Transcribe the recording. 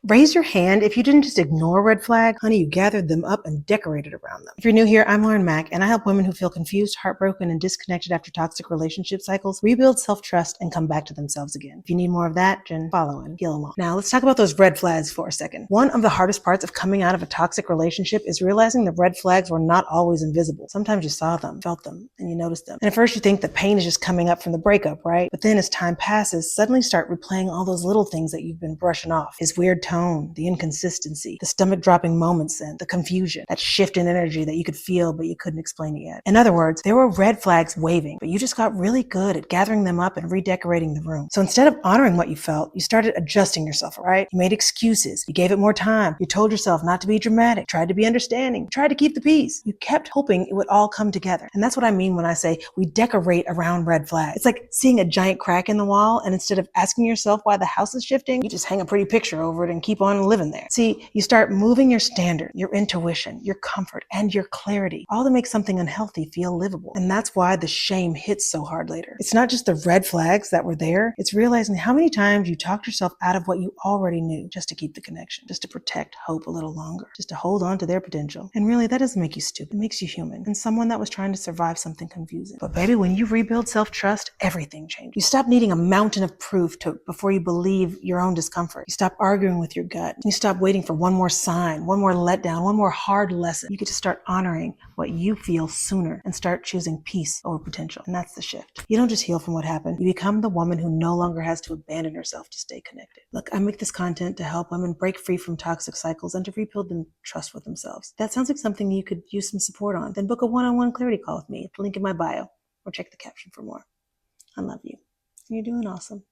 Raise your hand if you didn't just ignore red flags, honey, you gathered them up and decorated around them. If you're new here, I'm Lauren Mack, and I help women who feel confused, heartbroken, and disconnected after toxic relationship cycles rebuild self-trust and come back to themselves again. If you need more of that, then follow and heal along. Now, let's talk about those red flags for a second. One of the hardest parts of coming out of a toxic relationship is realizing the red flags were not always invisible. Sometimes you saw them, felt them, and you noticed them. And at first you think the pain is just coming up from the breakup, right? But then as time passes, suddenly start replaying all those little things that you've been brushing off. His weird tone, the inconsistency, the stomach dropping moments, and the confusion, that shift in energy that you could feel but you couldn't explain it yet. In other words, there were red flags waving, but you just got really good at gathering them up and redecorating the room. So instead of honoring what you felt, you started adjusting yourself, right? You made excuses. You gave it more time. You told yourself not to be dramatic, tried to be understanding, tried to keep the peace. You kept hoping it would all come together. And that's what I mean when I say we decorate around red flags. It's like seeing a giant crack in the wall, and instead of asking yourself why the house is shifting, you just hang a pretty picture over it and keep on living there. See, you start moving your standard, your intuition, your comfort, and your clarity, all to make something unhealthy feel livable. And that's why the shame hits so hard later. It's not just the red flags that were there, it's realizing how many times you talked yourself out of what you already knew just to keep the connection, just to protect hope a little longer, just to hold on to their potential. And really, that doesn't make you stupid. It makes you human and someone that was trying to survive something confusing. But baby, when you rebuild self-trust, everything changes. You stop needing a mountain of proof before you believe your own discomfort. You stop arguing with your gut. You stop waiting for one more sign, one more letdown, one more hard lesson. You get to start honoring what you feel sooner and start choosing peace over potential. And that's the shift. You don't just heal from what happened. You become the woman who no longer has to abandon herself to stay connected. Look, I make this content to help women break free from toxic cycles and to rebuild them trust with themselves. If that sounds like something you could use some support on, then book a one-on-one clarity call with me at the link in my bio or check the caption for more. I love you. You're doing awesome.